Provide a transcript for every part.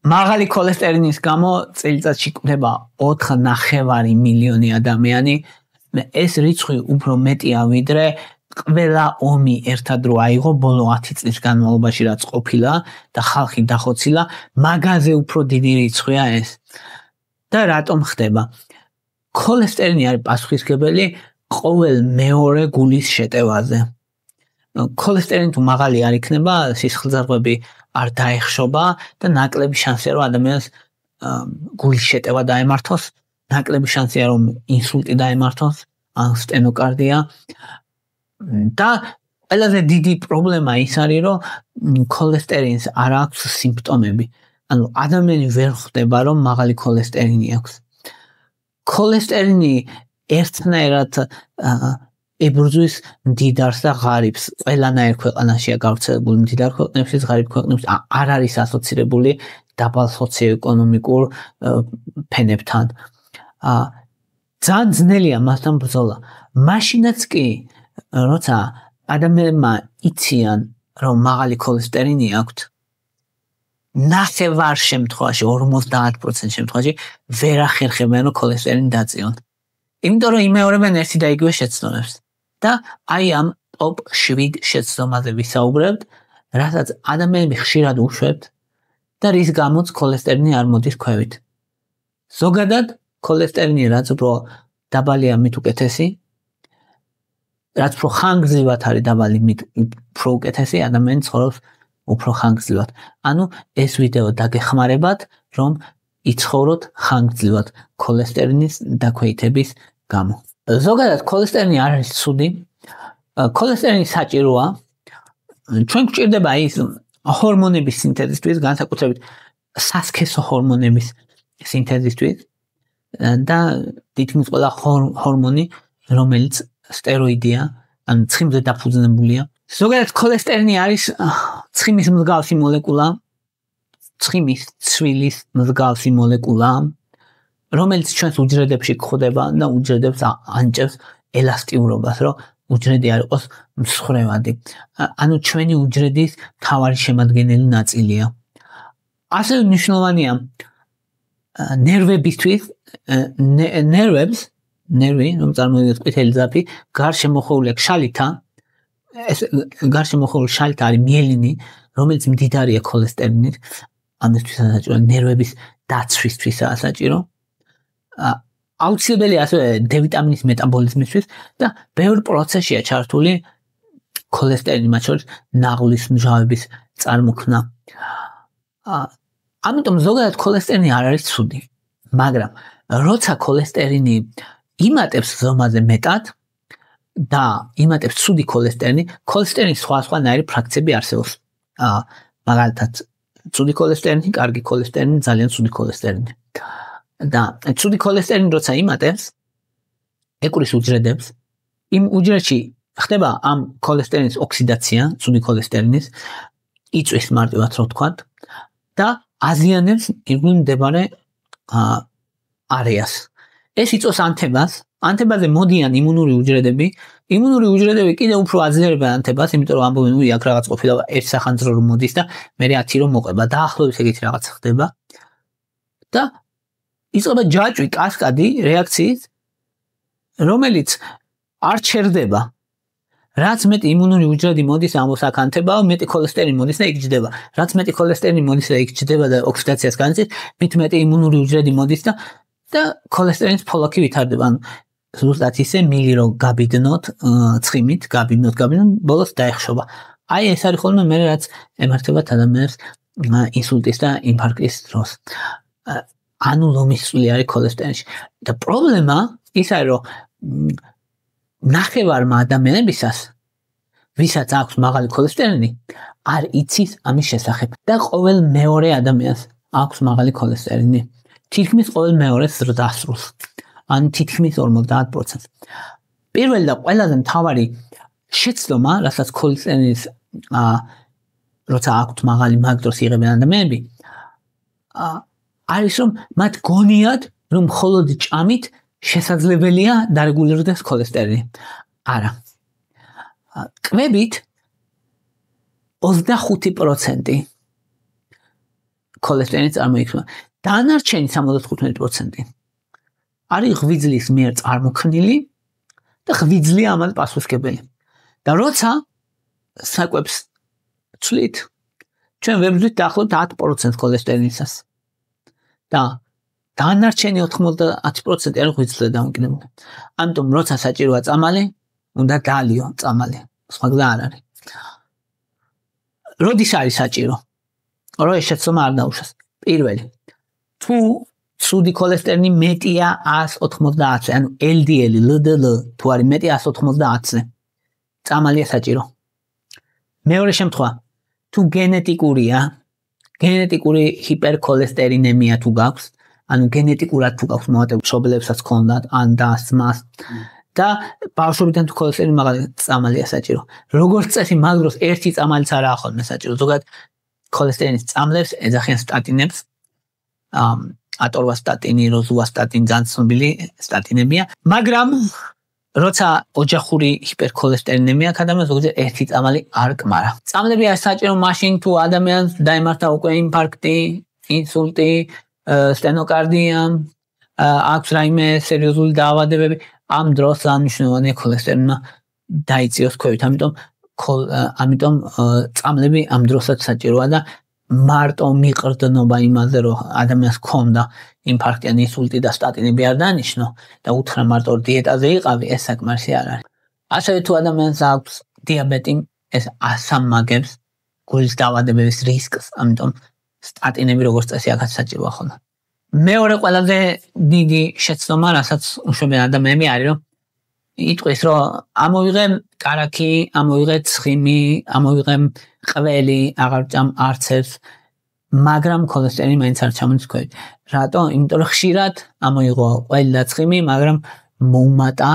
მაღალი ქოლესტერინის გამო წელიწადში კვდება 4.5 მილიონი ადამიანი. ეს რიცხვი უფრო მეტია ვიდრე ყველა ომი ერთად რო აიღო ბოლო 10 წლის განმავლობაში რაც ყოფილა და ხალხი დახოცილა, მაგაზე უფრო დიდი რიცხვია ეს. და რატომ ხდება? ქოლესტერინი არის პასუხისმგებელი ყოველ მეორე გულის შეტევაზე. ქოლესტერინი თუ მაღალი არ იქნება, სისხლძარღვები არ დაეხშობა და ნაკლები შანსია რომ ადამიანს გულის შეტევა დაემართოს, ნაკლები შანსია რომ ინსულტი დაემართოს, ან სტენოკარდია. და ყველაზე დიდი პრობლემა ის არის რომ ქოლესტერინს არ აქვს სიმპტომები. ანუ ადამიანი ვერ ხვდება რომ მაღალი ქოლესტერინი აქვს. ქოლესტერინი ერთნაირად ებრძვის მდიდარს და ღარიბს. ყველანაირ ქვეყანაშია გავრცელებული, მდიდარ ქვეყნებში, ღარიბ ქვეყნებში არ არის ასოცირებული დაბალ სოციოეკონომიკურ ფენებთან. ძალიან ძნელია მასთან ბრძოლა. მაშინაც კი, როცა ადამიანმა იციან, რომ მაღალი ქოლესტერინი აქვთ, ნახევარ შემთხვევაში, 50% შემთხვევაში ვერ ახერხებენ რომ ქოლესტერინი დაწიონ. იმიტომ რომ იმეორებენ ერთი და იგივე შეცდომებს. და აი ამ ტოპ 7 შეცდომაზე ვისაუბრებთ, რასაც ადამიანები ხშირად უშვებთ და რის გამოც ქოლესტერინი არ მოდის ქვევით. ზოგადად ქოლესტერინი რაც უფრო დაბალია, მით უკეთესი. რაც უფრო ხანგრძლივად არის დაბალი, მით უფრო უკეთესი, ადამიანი ცხოვრობს უფრო ხანგრძლივად. ანუ ეს ვიდეო დაგეხმარებათ, რომ იცხოვროთ ხანგრძლივად ქოლესტერინის დაქვეითების გამო. ზოგადად ქოლესტერინი არ არის ცუდი. ქოლესტერინი საჭიროა. ჩვენ გვჭირდება ის ჰორმონების სინთეზისთვის, განსაკუთრებით სასქესო ჰორმონების სინთეზისთვის და თითქმის ყველა ჰორმონი, რომელიც სტეროიდია, ან ცხიმზე დაფუძნებულია. ზოგადად ქოლესტერინი არის ცხიმის მსგავსი მოლეკულა, ცხიმის ცვილის მსგავსი მოლეკულა, რომელიც ჩვენს უჯრედებში გვხვდება და უჯრედებს ანჭებს ელასტიურობას, რომ უჯრედი არ იყოს მსხვერპლი. ანუ ჩვენი უჯრედის მთავარი შემადგენელი ნაწილია. ასევე მნიშვნელოვანია ნერვებისთვის, ნერვი, რომ წარმოიდგინოთ ყვითელი ძაფი, გარშემოხეულია ქშალითა. ეს გარშემოხეული ქშალით არის მიელინი, რომელიც მდიდარია ქოლესტერინით. ამისთვის საჭირო ნერვების დაცვისთვისაა საჭირო. აუცილებელია ასევე D ვიტამინის მეტაბოლიზმისთვის და ბევრ პროცესშია ჩართული ქოლესტერინის, მათ შორის ნაღლის მჟავების წარმოქმნა. ამიტომ ზოგადად ქოლესტერინი არ არის ცუდი, მაგრამ როცა ქოლესტერინი იმატებს ზომაზე მეტად და იმატებს ცუდი ქოლესტერინი, ქოლესტერინის სხვადასხვანაირი ფრაქციები არსებობს. მაგალითად, ცუდი ქოლესტერინი, კარგი ქოლესტერინი, ძალიან ცუდი ქოლესტერინი. და ცუდი ქოლესტერინი როცა იმატებს, ეკურის უჯრედებს, იმ უჯრედში ხდება ამ ქოლესტერინის ოქსიდაცია, ცუდი ქოლესტერინის, იწვის მარტივად რო ვთქვათ და აზიანებს ირგვლივ მდებარე არეას. ეს იწვევს ანთებას, ანთებაზე მოდიან იმუნური უჯრედები, იმუნური უჯრედები კიდევ უფრო აძლიერებენ ანთებას, იმიტომ რომ ამბობენ, უი, აქ რაღაც ყოფილა ერთ სახანძრო რომ მოდის და მე 10 რომ მოყვება, დაახლოებით ეგეთი რაღაც ხდება. და იწყება ჯაჭვი, კასკადი რეაქციის, რომელიც არ ჩერდება. რაც მეტი იმუნური უჯრედი მოდის ამბობს აქ ანთებაა, მეტი ქოლესტერინი მოდის და იქ ჯდება. რაც მეტი ქოლესტერინი მოდის და იქ ჯდება და ოქსიდაციას განიცდის, მით მეტი იმუნური უჯრედი მოდის და ქოლესტერინის ფოლოქი ვითარდება. ანუ ზუსტად ისე მილი რო გაბიდნოთ ცხიმით, გაბიდნოთ, ბოლოს დაეხშობა. აი ეს არის ხოლმე მე რაც ემართებათ ადამიანებს ინსულტის და ინფარქტის დროს. ანუ ლომის წვლილი არის ქოლესტერინში. და პრობლემა ის არის რომ ნახევარმა ადამიანებისას, ვისაც აქვს მაღალი ქოლესტერინი, არ იცის ამის შესახებ და ყოველ მეორე ადამიანს აქვს მაღალი ქოლესტერინი. თითქმის ყოველ მეორეს ზრდასრულს. ან თითქმის 50%. პირველი და ყველაზე მთავარი შეცდომა, რასაც ქოლესტერინის როცა აქვთ მაღალი მაგდროს იღებენ ადამიანები, არის რომ მათ გონიათ, რომ მხოლოდ ჭამით შესაძლებელია დარეგულირდეს ქოლესტერინი. არა. კვებით 25% ქოლესტერინის წარმოიქმნება. დანარჩენი 75% არის ღვიძლის მიერ წარმოქმნილი და ღვიძლია ამას პასუხისმგებელი. და როცა საკვებს ცვლით, ჩვენ ვებრძვით დაახლოებით 10% ქოლესტერინისას. და დანარჩენი 90% არის ღვიძლზე დამოკიდებული. ამიტომ როცა საჭიროა წამალი, უნდა დაალიო წამალი. სხვა გზა არ არის. როდის არის საჭირო? რომ ეს შეცდომა არ დაუშვას. პირველი, თუ ცუდი ქოლესტერინი მეტია 190-ზე, ანუ LDL, LDL თუ არის მეტი 190-ზე, წამალია საჭირო. მეორე შემთხვევა, თუ გენეტიკური ჰიპერქოლესტერინემია თუ გაქვს, ანუ გენეტიკურად თუ გაქვს მომატებული მშობლებსაც ქონდათ, ან დასმას და ბავშვობიდან თუ ქოლესტერინი მაღალი წამალია საჭირო. როგორც წესი მაგ დროს ერთი წამალიც არაა ხოლმე საჭირო. ზოგადად ქოლესტერინის წამლებს ეძახიან სტატინებს, ატორვასტატინი, როზუვასტატინი ძალიან ცნობილი სტატინებია, მაგრამ როცა ოჯახური ჰიპერქოლესტერინემია აქვს ადამიანს, ზოგადად ერთი წამალი არ კმარა. წამლები არის საჭირო მაშინ თუ ადამიანს დაემართა უკვე ინფარქტი, ინსულტი, სტენოკარდია, აქვს რაიმე სერიოზული დაავადებები, ამ დროს მნიშვნელოვანია ქოლესტერინა დაიწიოს ქვევით. ამიტომ წამლები ამ დროსაც საჭიროა და მარტო მიყრდნობა იმაზე, რომ ადამიანს ქონდა ინფარქტი ან ინსულტი და სტატინები არ დანიშნო და უთხრა მარტო დიეტაზე იყავი, ეს საკმარისი არ არის. ასევე თუ ადამიანს აქვს დიაბეტი, ეს ასამაგებს გულის დაავადებების რისკს, ამიტომ სტატინები როგორც წესი აქაც საჭიროა ხოლმე. მეორე ყველაზე დიდი შეცდომა, რასაც უშვებენ ადამიანები არის, რომ იტყვის, რომ ამოვიღე კარაქი, ამოვიღე ცხიმი, ამოვიღე ყველი, აღარ ჭამ არცებს, მაგრამ ქოლესტერინი მაინც არ ჩამოდის ქვევით. რატო? იმიტომ რომ ხშირად ამოიღო ყველი და ცხიმი, მაგრამ მოუმატა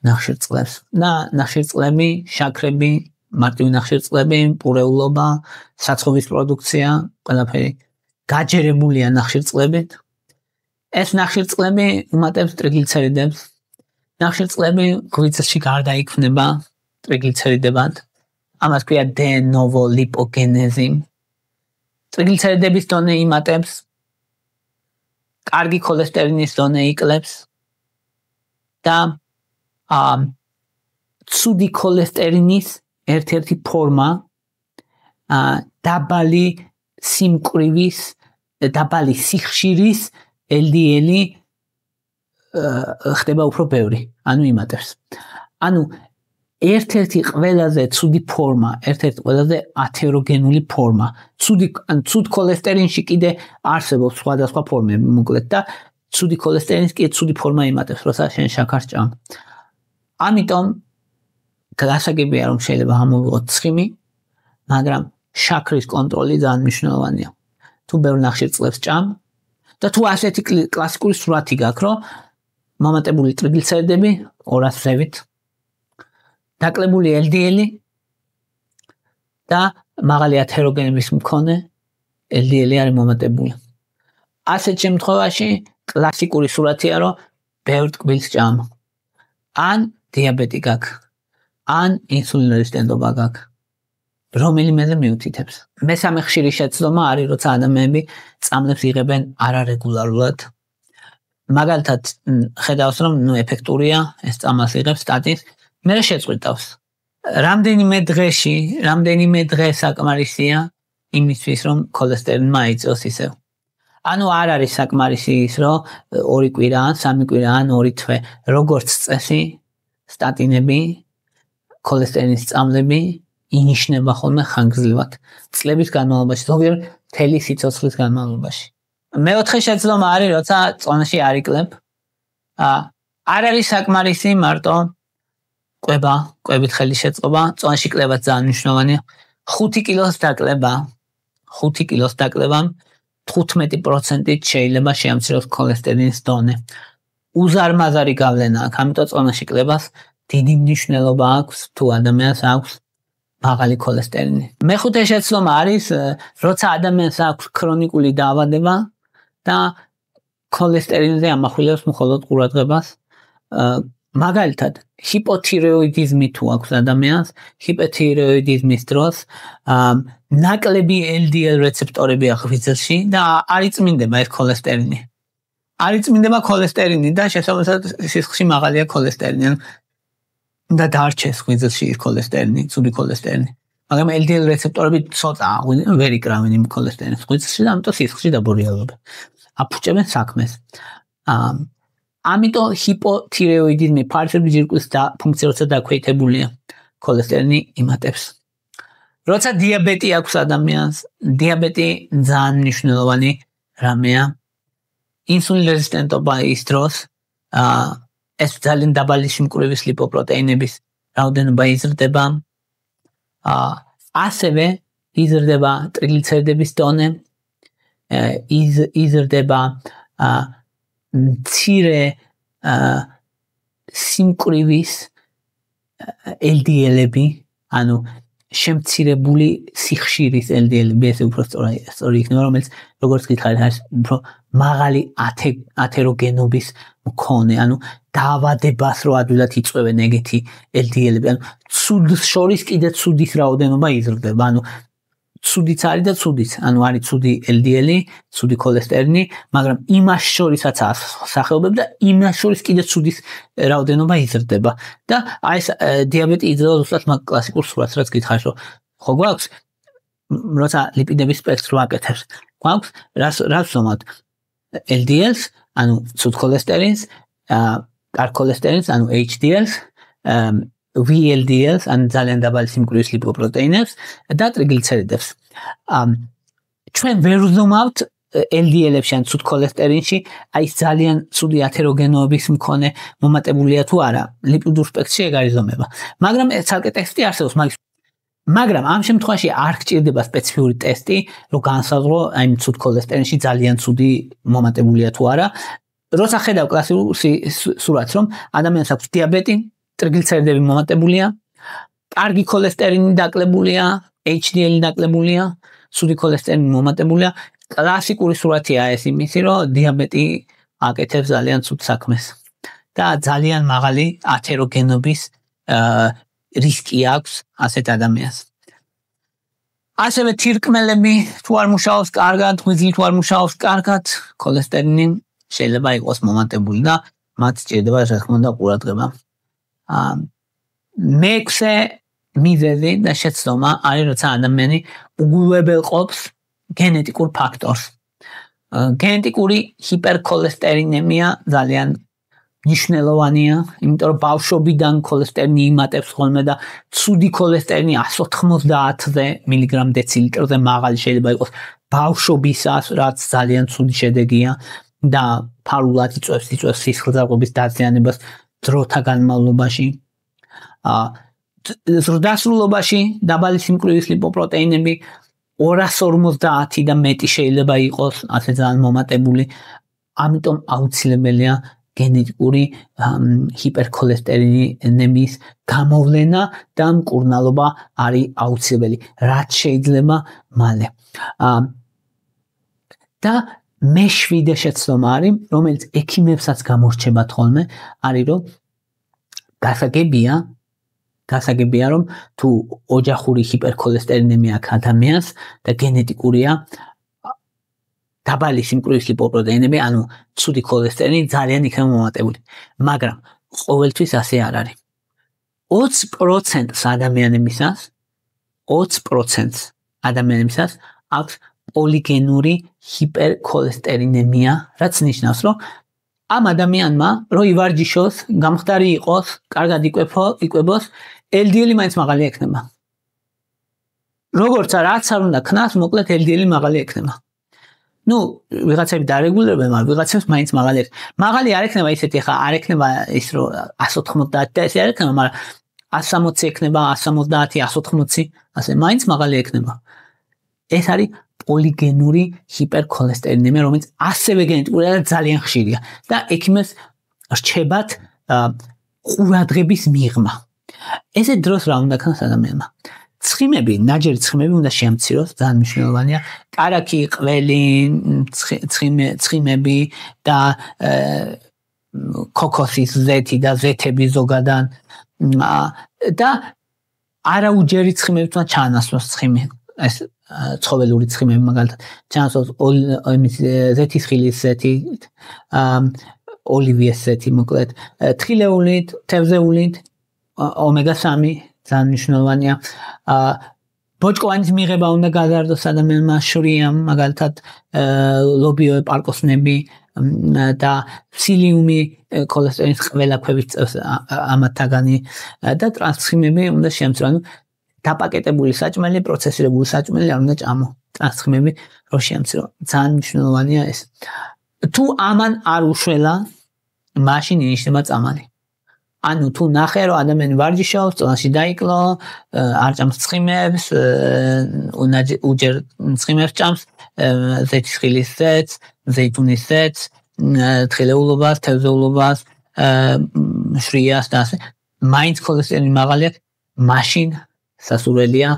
ნახშირწყლებს. და ნახშირწყლები, შაქრები, მარტივი ნახშირწყლები, პურეულობა, საცხობის პროდუქცია, ყველაფერი გაჯერებულია ნახშირწყლებით. ეს ნახშირწყლები უმატებს ტრიგლიცერიდებს. ნახშირწყლები ღვიძლში გარდაიქმნება ტრიგლიცერიდებად. ამას ქვია de novo lipogენეზი. ტრიგლიცერიდების დონე იმატებს, კარგი ქოლესტერინის დონე იკლებს და ცუდი ქოლესტერინის ერთ-ერთი ფორმა დაბალი სიმკვრივის, დაბალი სიხშირის LDL ხდება უფრო ბევრი, ანუ იმატებს. ანუ ერთ-ერთი ყველაზე ცუდი ფორმა, ერთ-ერთი ყველაზე ათეროგენული ფორმა. ცუდ ქოლესტერინში კიდე არსებობს სხვადასხვა ფორმები, მოკლედ და ცუდი ქოლესტერინს კიდე ცუდი ფორმა იმატებს, როცა შენ შაქარს ჭამ. ამიტომ გასაგებია, რომ შეიძლება ამოვიღოთ ცხიმი, მაგრამ შაქრის კონტროლი ძალიან მნიშვნელოვანია. თუ ბევრ ნახშირწყლებს ჭამ და თუ ასეთი კლასიკური სურათი გაქვს, რომ მომატებული ტრიგლიცერიდები 200-ით, დაკლებული LDL და მაღალი ათეროგენების მქონე LDL არის მომატებული. ასეთ შემთხვევაში კლასიკური სურათია, რომ ბევრ ტკბილს ჭამ. ან დიაბეტი გაქვს, ან ინსულინორესისტენტობა გაქვს. რომელიმეზე მიუთითებს. მესამე ხშირი შეცდომა არის, როცა ადამიანები წამლებს იღებენ არარეგულარულად. მაგალითად, ხედავს, რომ ეფექტურია, ეს წამალს იღებს სტატინს, მე შეწყვიტავს. რამდენიმე დღე საკმარისია იმისთვის, რომ ქოლესტერინა აიწიოს ისევ. ანუ არ არის საკმარისი ის, რომ 2 კვირა, 3 კვირა, 2 თვე, როგორც წესი, სტატინები, ქოლესტერინის წამლები ინიშნება ხოლმე ხანგრძლივად, წლების განმავლობაში, ზოგიერთ მთელი სიცოცხლის განმავლობაში. მეოთხე შეცდომა არის, როცა წონაში არ იკლებ. არ არის საკმარისი მარტო კვებით ხელი შეწყობა, წონაში კლება ძალიან მნიშვნელოვანია. 5 კილოს დაკლებამ 15%-ით შეიძლება შეამციროს ქოლესტერინის დონე. უზარმაზარი გავლენა აქვს, ამიტომ წონაში კლებას დიდი მნიშვნელობა აქვს, თუ ადამიანს აქვს მაღალი ქოლესტერინი. მეხუთე შეცდომა არის, როცა ადამიანს აქვს ქრონიკული დაავადება და ქოლესტერინზე ამახვილებს მხოლოდ ყურადღებას, მაგალითად, ჰიპოთიროიდიზმი თუ აქვს ადამიანს, ჰიპოთიროიდიზმის დროს ნაკლები LDL რეცეპტორები აქვს ღვიძლში და არ იწმინდება ეს ქოლესტერინი. არ იწმინდება ქოლესტერინი და შესაბამისად სისხლში მაღალია ქოლესტერინი. და დარჩეს ღვიძლში ის ქოლესტერინი, ცუდი ქოლესტერინი. მაგრამ LDL რეცეპტორები ცოტა ვერ იკრავენ იმ ქოლესტერინს ღვიძლში და ამიტომ სისხლში დაბორიალობენ. აფუჭებენ საქმეს. ამიტომ ჰიპოთიროიდიზმი ფარფლების ჯირკვლის ფუნქცია როცა დაქვეითებულია ქოლესტერინი იმატებს. როცა დიაბეტი აქვს ადამიანს, დიაბეტი ძალიან მნიშვნელოვანი რამეა. ინსულინ რეზისტენტობა ის დროს ეს ძალიან დაბალი სიმკვრივის ლიპოპროტეინების რაოდენობა იზრდება. ასევე იზრდება ტრიგლიცერიდების დონე, იზრდება მცირე სიმკვრივის LDL-ები, ანუ შემცირებული სიხშირის LDL-ები, ესე უფრო სწორი იქნება, რომელიც როგორც გითხარით, არის უფრო მაღალი ათეროგენობის მქონე, ანუ დაავადებას რო ადვილად იწვევენ ეგეთი LDL-ები, ანუ ცუდს შორის კიდე ცუდის რაოდენობა იზრდება, ანუ ცუდიც არის და ცუდიც, ანუ არის ცუდი LDL-ი, ცუდი ქოლესტერინი, მაგრამ იმას შორისაც სახეობები და იმას შორის კიდე ცუდის რაოდენობა იზრდება. და აი ეს დიაბეტი იძლევა ზუსტად მაგ კლასიკურ სურათს, რაც გითხარით, რომ ხო გვაქვს, როცა ლიპიდების სპექტრს ვაკეთებთ, გვაქვს რას ვზომავთ? LDL-ს, ანუ ცუდ ქოლესტერინს, კარგ ქოლესტერინს, ანუ HDL-ს, VLDL-ს, ანუ ძალიან დაბალი სიმკვრივის ლიპოპროტეინებს და ტრიგლიცერიდებს. ჩვენ ვერ ვზომავთ LDL-ებში, ან ცუდ ქოლესტერინში, აი ეს ძალიან ცუდი ათეროგენობის მქონე მომატებულია თუ არა, ლიპიდურ სპექტრში ეგ არის ზომება. მაგრამ ცალკე ტესტი არსებობს მაგის. მაგრამ ამ შემთხვევაში არ გჭირდება სპეციფიური ტესტი, რომ განსაზღვრო აი ცუდ ქოლესტერინში ძალიან ცუდი მომატებულია თუ არა. როცა ხედავ კლასიკურ სურათს, რომ ადამიანს აქვს დიაბეტი, ტრიგლიცერიდები მომატებულია, კარგი ქოლესტერინი დაკლებულია, HDL-ი დაკლებულია, ცუდი ქოლესტერინი მომატებულია. კლასიკური სურათია ეს იმისი, რომ დიაბეტი აკეთებს ძალიან ცუდ საქმეს და ძალიან მაღალი ათეროგენობის რისკი აქვს ასეთ ადამიანს. ასევე თირკმელები თუ არ მუშაობს კარგად, ღვიძლი თუ არ მუშაობს კარგად, ქოლესტერინი შეიძლება იყოს მომატებული და მათ სჭირდება რა თქმა უნდა ყურადღება. მეექვსე მიზეზი და შეცდომა არის, როცა ადამიანი უგულებელყოფს გენეტიკურ ფაქტორს. გენეტიკური ჰიპერქოლესტერინემია ძალიან მნიშვნელოვანია, იმიტომ რომ ბავშვობიდან ქოლესტერინი იმატებს ხოლმე და ცუდი ქოლესტერინი 190-ზე მილიგრამ დეცილიტრზე მაღალი შეიძლება იყოს ბავშვობისას, რაც ძალიან ცუდი შედეგია და ფარულად იწვევს სისხლძარღვების დაზიანებას დროთა განმავლობაში. ზრდასრულობაში დაბალი სიმკვრივის ლიპოპროტეინები 250 და მეტი შეიძლება იყოს ასე ძალიან მომატებული, ამიტომ აუცილებელია გენეტიკური ჰიპერქოლესტერინემიის გამოვლენა და მკურნალობა არის აუცილებელი, რაც შეიძლება მალე. და მეშვიდე შეცდომა არის, რომელიც ექიმებსაც გამორჩებათ ხოლმე, არის რომ გასაგებია რომ თუ ოჯახური ჰიპერქოლესტერინემია აქვს ადამიანს და გენეტიკურია დაბალი სიმკვრივის ლიპოპროტეინები, ანუ ცუდი ქოლესტერინი ძალიან იქნება მომატებული. მაგრამ ყოველთვის ასე არ არის. 20% ადამიანებისას აქვს პოლიგენური ჰიპერქოლესტერინემია, რაც ნიშნავს, რომ ამ ადამიანმა რო ივარჯიშოს, გამხდარი იყოს, კარგად იკვებოს, LDL-ი მაინც მაღალი ექნება. როგორც რაც არ უნდა ქნას, მოკლედ LDL-ი მაღალი ექნება. ვიღაცები დარეგულირებენ, მაგრამ ვიღაცებს მაინც მაღალი ექნება. მაღალი არ ექნება ისეთი, ხა არ ექნება ის რომ 190 და ესე არ ექნება, მაგრამ 160 ექნება, 170, 180, ასე მაინც მაღალი ექნება. ეს არის პოლიგენური ჰიპერქოლესტერინემია, რომელიც ასევე გენეტიკურია და ძალიან ხშირია და ექიმებს რჩებათ ყურადღების მიღმა. ესე დროს რა უნდა ქნას ადამიანმა? ნაჯერი ცხიმები უნდა შეამციროს, ძალიან მნიშვნელოვანია. კარაქი, ყველი, ცხიმები და ქოქოსის ზეთი და ზეთები ზოგადად და არაუჯერი ცხიმები თუნდაც ჩაანაცვლოს ცხიმი ეს ცხოველური ცხიმები მაგალითად ჩაანაცვლოს ზეთის ხილის ზეთი ოლივიეს ზეთი მოკლედ თხილეულით თევზეულით ომეგა 3 ძალიან მნიშვნელოვანია ბოჭკოვანის მიღება უნდა გადაარდოს ადამიანმა შვრია მაგალითად ლობიო პარკოსნები და სილიუმი ქოლესტერინის ყველა ქვევის წევს ამათაგანი და ტრანსცხიმები უნდა შემცირონ დაპაკეტებული საჭმელი პროცესირებული საჭმელი არ უნდა ჭამო ტრანსცხიმები რო შემცირონ ძალიან მნიშვნელოვანია ეს თუ ამან არ უშველა მაშინ ინიშნება წამალი ანუ თუ ნახე რომ ადამიანი ვარჯიშობს წონაში დაიკლო არ ჭამს ცხიმებს უჯერ ცხიმებს ჭამს ზეთის ხილის ზეთს ზეითუნის ზეთს თხილეულობას თევზეულობას შვრიას და ასე მაინც ქოლესტერინის მაღალი აქვს მაშინ სასურველია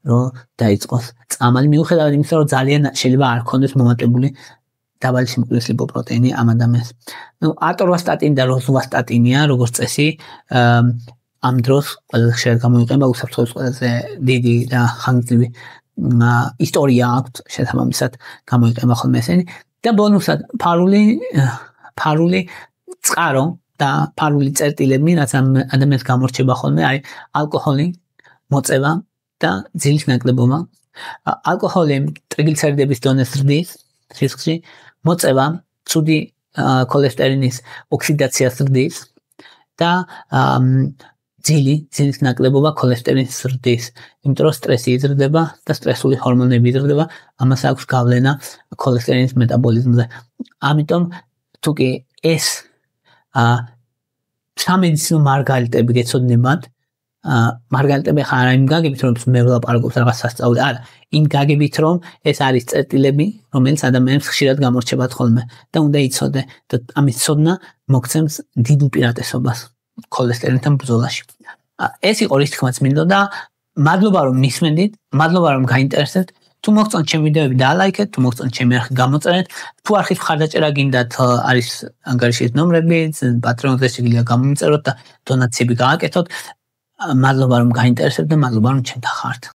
რომ დაიწყოს წამალი მიუხედავად იმისა რომ ძალიან შეიძლება არ ქონდეს მომატებული დაბალი სიმკვრივის ლიპოპროტეინი ამ ადამიანს. ატორვასტატინი და როზვასტატინია, როგორც წესი, ამ დროს ყველაზე ხშირად გამოიყენება უსაფრთხოების ყველაზე დიდი და ხანგრძლივი ისტორია აქვს შესაბამისად გამოიყენება ხოლმე ესენი და ბონუსად ფარული წყარო და ფარული წერტილები, რაც ადამიანს გამორჩება ხოლმე, არის ალკოჰოლი, მოწევა და ძილის ნაკლებობა. ალკოჰოლი ტრიგლიცერიდების დონეს ზრდის რისკში მოწევა ცუდი ქოლესტერინის ოქსიდაციას ზრდის და ძილის ნაკლებობა ქოლესტერინის ზრდის, იმიტომ რომ სტრესი იზრდება და სტრესული ჰორმონები იზრდება, ამას აქვს გავლენა ქოლესტერინის მეტაბოლიზმზე. ამიტომ თუკი ეს სამედიცინო მარგალიტები გეცოდინებათ, მარგალიტები ხარ არ იმ გაგებით რომ მე ვლაპარაკობ რაღაც სასწაული, არა, იმ გაგებით რომ ეს არის წერტილები, რომელიც ადამიანს ხშირად გამორჩებათ ხოლმე და უნდა იცოდე და ამის ცოდნა მოგცემს დიდ უპირატესობას ქოლესტერინთან ბრძოლაში. ეს იყო რის თქმაც მინდოდა, მადლობა რომ მისმენდით, მადლობა რომ გაინტერესებთ. თუ მოგწონთ ჩემი ვიდეოები დალაიქეთ, თუ მოგწონთ ჩემი არხი გამოწერეთ, თუ არხის მხარდაჭერა გინდათ არის ანგარიშის ნომრები, პატრონზე შეგიძლია გამომწეროთ და დონაციები გააკეთოთ. მადლობა რომ გაინტერესებთ და მადლობა რომ ჩემთან ხართ.